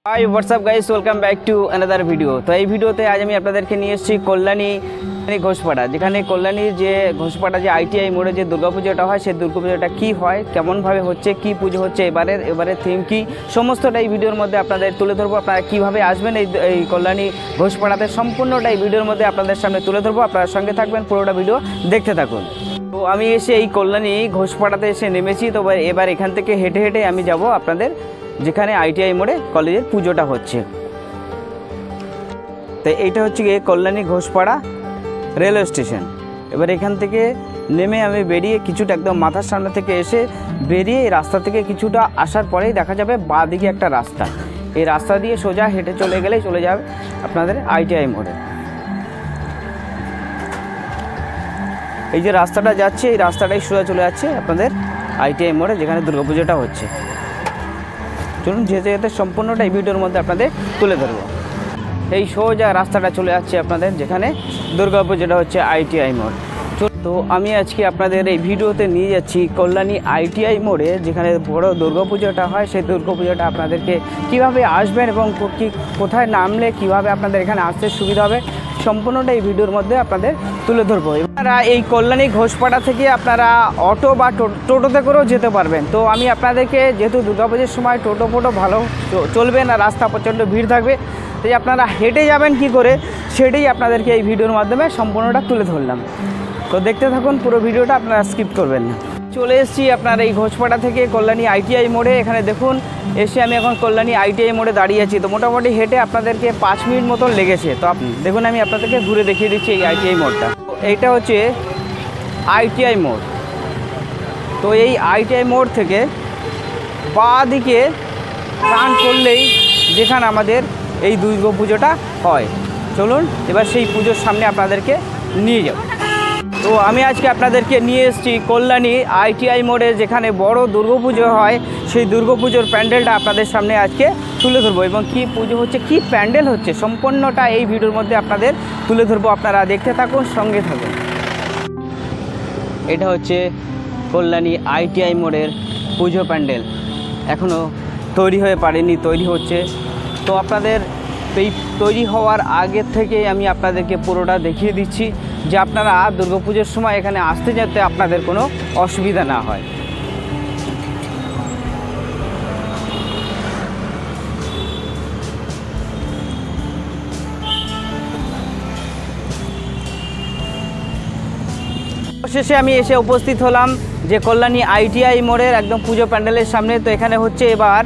Hi what's up guys, welcome back to another video. तो এই ভিডিওতে আজ আমি আপনাদেরকে নিয়ে এসেছি কল্যাণী ঘোষপাড়া, যেখানে কল্যাণীর যে ঘোষপাড়া যে আইটিআই মোড়ে যে দুর্গাপুজোটা হয়, সেই দুর্গাপুজোটা কী হয়, কেমনভাবে হচ্ছে, কী পুজো হচ্ছে, এবারে থিম কী, সমস্তটা এই ভিডিওর মধ্যে আপনাদের তুলে ধরবো। আপনারা কীভাবে আসবেন এই কল্যাণী ঘোষপাড়াতে, সম্পূর্ণটা এই ভিডিওর মধ্যে আপনাদের সামনে তুলে ধরবো। আপনার সঙ্গে থাকবেন, পুরোটা ভিডিও দেখতে থাকুন। তো আমি এসে এই কল্যাণী ঘোষপাড়াতে এসে নেমেছি। তো এবার এখান থেকে হেঁটে হেঁটে আমি যাব আপনাদের যেখানে আইটিআই মোড়ে কলেজের পুজোটা হচ্ছে। তো এইটা হচ্ছে গিয়ে কল্যাণী ঘোষপাড়া রেলওয়ে স্টেশন। এবার এখান থেকে নেমে আমি বেরিয়ে কিছুটা একদম মাথার সামনে থেকে এসে বেরিয়ে এই রাস্তা থেকে কিছুটা আসার পরেই দেখা যাবে বাঁ দিকে একটা রাস্তা। এই রাস্তা দিয়ে সোজা হেঁটে গেলেই চলে যাবে আপনাদের আইটিআই মোড়ে। এই যে রাস্তাটা যাচ্ছে, এই রাস্তাটাই সোজা চলে যাচ্ছে আপনাদের আইটিআই মোড়ে, যেখানে দুর্গাপুজোটা হচ্ছে। চলুন যেতে যেতে সম্পূর্ণটা এই ভিডিওর মধ্যে আপনাদের তুলে ধরবো। এই সোজা রাস্তাটা চলে যাচ্ছে আপনাদের যেখানে দুর্গাপুজোটা হচ্ছে আইটিআই মোড়। তো আমি আজকে আপনাদের এই ভিডিওতে নিয়ে যাচ্ছি কল্যাণী আইটিআই মোড়ে, যেখানে বড় দুর্গাপুজোটা হয়। সেই দুর্গাপুজোটা আপনাদেরকে কিভাবে আসবেন এবং কোথায় নামলে কিভাবে আপনাদের এখানে আসতে সুবিধা হবে, সম্পূর্ণটা এই ভিডিওর মধ্যে আপনাদের তুলে ধরবো। আপনারা এই কল্যাণী ঘোষপাড়া থেকে আপনারা অটো বা টোটোতে করেও যেতে পারবেন। তো আমি আপনাদেরকে, যেহেতু দুর্গাপুজোর সময় টোটো ফোটো ভালো চলবে না, রাস্তা প্রচণ্ড ভিড় থাকবে, তাই আপনারা হেঁটে যাবেন কি করে সেটাই আপনাদেরকে এই ভিডিওর মাধ্যমে সম্পূর্ণটা তুলে ধরলাম। তো দেখতে থাকুন পুরো ভিডিওটা, আপনারা স্কিপ করবেন না। চলে এসেছি আপনার এই ঘোষপাড়া থেকে কল্যাণী আইটিআই মোড়ে। এখানে দেখুন, এসে আমি এখন কল্যাণী আইটিআই মোড়ে দাঁড়িয়ে আছি। তো মোটামুটি হেঁটে আপনাদেরকে 5 মিনিট মতন লেগেছে। তো দেখুন, আমি আপনাদেরকে ঘুরে দেখিয়ে দিচ্ছি এই আইটিআই মোড়টা। এইটা হচ্ছে আইটিআই মোড়। তো এই আইটিআই মোড় থেকে বাঁ দিকে টার্ন করলেই যেখানে আমাদের এই দুর্গাপুজোটা হয়। চলুন এবার সেই পুজোর সামনে আপনাদেরকে নিয়ে যাব। তো আমি আজকে আপনাদেরকে নিয়ে এসেছি কল্যাণী আইটিআই মোড়ে, যেখানে বড় দুর্গাপুজো হয়। সেই দুর্গাপুজোর প্যান্ডেলটা আপনাদের সামনে আজকে তুলে ধরবো, এবং কি পুজো হচ্ছে, কি প্যান্ডেল হচ্ছে, সম্পূর্ণটা এই ভিডিওর মধ্যে আপনাদের তুলে ধরবো। আপনারা দেখতে থাকুন, সঙ্গে থাকুন। এটা হচ্ছে কল্যাণী আইটিআই মোড়ের পুজো প্যান্ডেল। এখনও তৈরি হয়ে পারেনি, তৈরি হচ্ছে। তো আপনাদের এই তৈরি হওয়ার আগের থেকে আমি আপনাদেরকে পুরোটা দেখিয়ে দিচ্ছি, যে আপনারা দুর্গাপুজোর সময় এখানে আসতে যেতে আপনাদের কোনো অসুবিধা না হয়। শেষে আমি এসে উপস্থিত হলাম যে কল্যাণী আইটিআই মোড়ের একদম পুজো প্যান্ডেলের সামনে। তো এখানে হচ্ছে এবার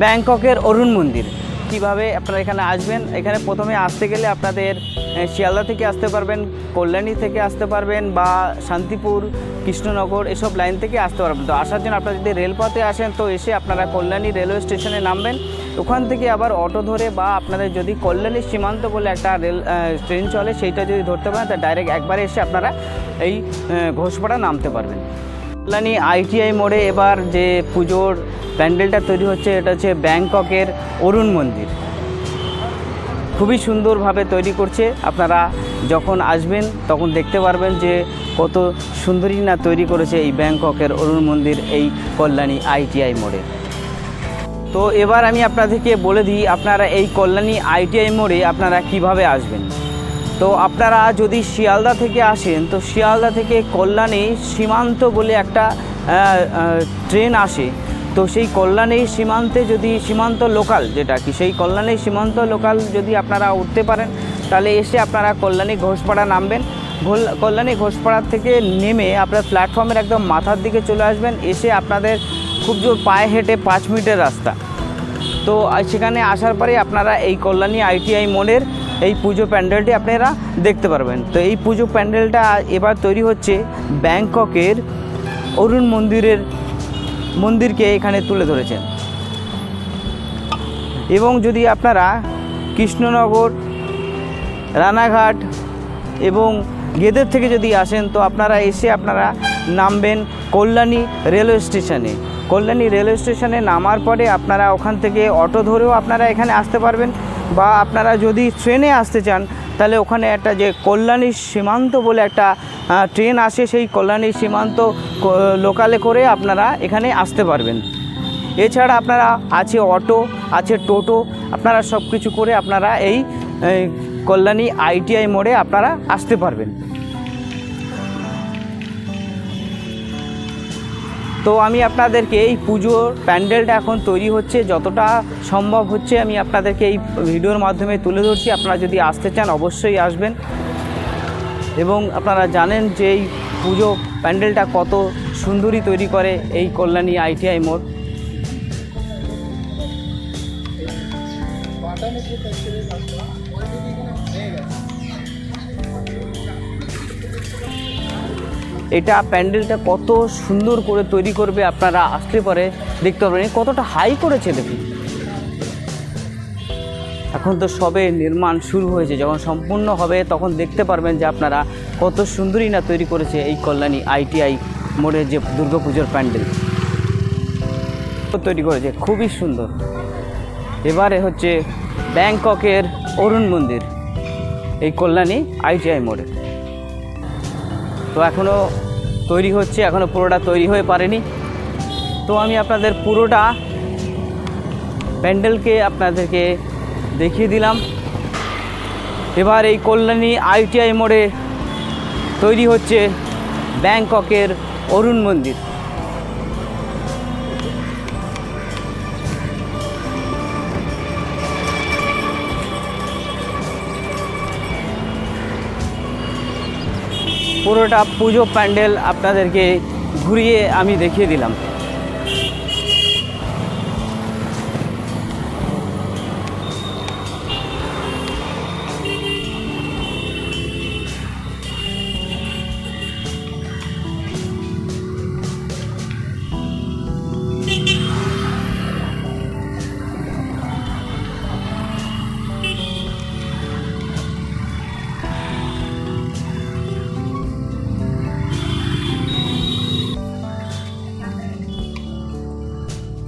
ব্যাংককের অরুণ মন্দির। কিভাবে আপনারা এখানে আসবেন, এখানে প্রথমে আসতে গেলে আপনাদের শিয়ালদা থেকে আসতে পারবেন, কল্যাণী থেকে আসতে পারবেন, বা শান্তিপুর, কৃষ্ণনগর এসব লাইন থেকে আসতে পারবেন। তো আসার জন্য আপনারা যদি রেলপথে আসেন, তো এসে আপনারা কল্যাণী রেলওয়ে স্টেশনে নামবেন। ওখান থেকে আবার অটো ধরে, বা আপনাদের যদি কল্যাণী সীমান্ত বলে একটা ট্রেন চলে, সেইটা যদি ধরতে পারেন, তা ডাইরেক্ট একবারে এসে আপনারা এই ঘোষপাড়া নামতে পারবেন। কল্যাণী আইটিআই মোড়ে এবার যে পুজোর প্যান্ডেলটা তৈরি হচ্ছে, এটা হচ্ছে ব্যাংককের অরুণ মন্দির। খুবই সুন্দরভাবে তৈরি করছে। আপনারা যখন আসবেন তখন দেখতে পারবেন যে কত সুন্দরী না তৈরি করেছে এই ব্যাংককের অরুণ মন্দির এই কল্যাণী আইটিআই মোড়ে। তো এবার আমি আপনাদেরকে বলে দিই, আপনারা এই কল্যাণী আইটিআই মোড়ে আপনারা কিভাবে আসবেন। তো আপনারা যদি শিয়ালদা থেকে আসেন, তো শিয়ালদা থেকে কল্যাণী সীমান্ত বলে একটা ট্রেন আসে। তো সেই কল্যাণী সীমান্তে যদি সীমান্ত লোকাল, যেটা কি সেই কল্যাণী সীমান্ত লোকাল যদি আপনারা উঠতে পারেন, তাহলে এসে আপনারা কল্যাণী ঘোষপাড়া নামবেন। কল্যাণী ঘোষপাড়া থেকে নেমে আপনার প্ল্যাটফর্মের একদম মাথার দিকে চলে আসবেন। এসে আপনাদের খুব জোর পায়ে হেঁটে 5 মিনিটের রাস্তা। তো সেখানে আসার পরে আপনারা এই কল্যাণী আইটিআই মোড়ের এই পুজো প্যান্ডেলটি আপনারা দেখতে পারবেন। তো এই পুজো প্যান্ডেলটা এবার তৈরি হচ্ছে ব্যাংককের অরুণ মন্দিরকে এখানে তুলে ধরেছেন। এবং যদি আপনারা কৃষ্ণনগর, রানাঘাট এবং গেদের থেকে যদি আসেন, তো আপনারা এসে আপনারা নামবেন কল্যাণী রেলওয়ে স্টেশনে। কল্যাণী রেলওয়ে স্টেশনে নামার পরে আপনারা ওখান থেকে অটো ধরেও আপনারা এখানে আসতে পারবেন, বা আপনারা যদি ট্রেনে আসতে চান, তাহলে ওখানে একটা যে কল্যাণী সীমান্ত বলে একটা ট্রেন আসে, সেই কল্যাণী সীমান্ত লোকালে করে আপনারা এখানে আসতে পারবেন। এছাড়া আপনারা আছে অটো, আছে টোটো, আপনারা সব কিছু করে আপনারা এই কল্যাণী ITI মোড়ে আপনারা আসতে পারবেন। তো আমি আপনাদেরকে এই পুজোর প্যান্ডেলটা এখন তৈরি হচ্ছে, যতটা সম্ভব হচ্ছে আমি আপনাদেরকে এই ভিডিওর মাধ্যমে তুলে ধরছি। আপনারা যদি আসতে চান অবশ্যই আসবেন। এবং আপনারা জানেন যে এই পুজো প্যান্ডেলটা কত সুন্দরই তৈরি করে এই কল্যাণী ITI মোড়। এটা প্যান্ডেলটা কত সুন্দর করে তৈরি করবে, আপনারা আসলে পরে দেখতে পারবেন কতটা হাই করেছে। দেখুন, এখন তো সবে নির্মাণ শুরু হয়েছে, যখন সম্পূর্ণ হবে তখন দেখতে পারবেন যে আপনারা কত সুন্দরই না তৈরি করেছে এই কল্যাণী ITI মোড়ের যে দুর্গাপুজোর প্যান্ডেল তৈরি করেছে, খুবই সুন্দর। এবারে হচ্ছে ব্যাংককের অরুণ মন্দির এই কল্যাণী ITI মোড়ে। তো এখনও তৈরি হচ্ছে, এখনও পুরোটা তৈরি হয়ে পারেনি। তো আমি আপনাদের পুরোটা প্যান্ডেলকে আপনাদেরকে দেখিয়ে দিলাম। এবার এই কল্যাণী ITI মোড়ে তৈরি হচ্ছে ব্যাংককের অরুণ মন্দির। পুরোটা পুজো প্যান্ডেল আপনাদেরকে ঘুরিয়ে আমি দেখিয়ে দিলাম।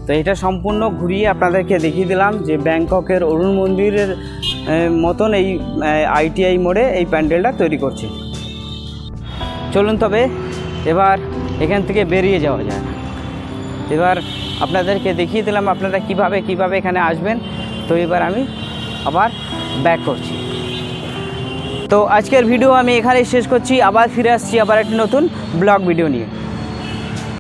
তো এটা সম্পূর্ণ ঘুরিয়ে আপনাদেরকে দেখিয়ে দিলাম যে ব্যাংককের অরুণ মন্দিরের মতন এই ITI মোড়ে এই প্যান্ডেলটা তৈরি করছে। চলুন তবে এবার এখান থেকে বেরিয়ে যাওয়া যায়। এবার আপনাদেরকে দেখিয়ে দিলাম আপনারা কিভাবে এখানে আসবেন। তো এবার আমি আবার ব্যাক করছি। তো আজকের ভিডিও আমি এখানেই শেষ করছি, আবার ফিরে আসছি আবার একটি নতুন ব্লগ ভিডিও নিয়ে।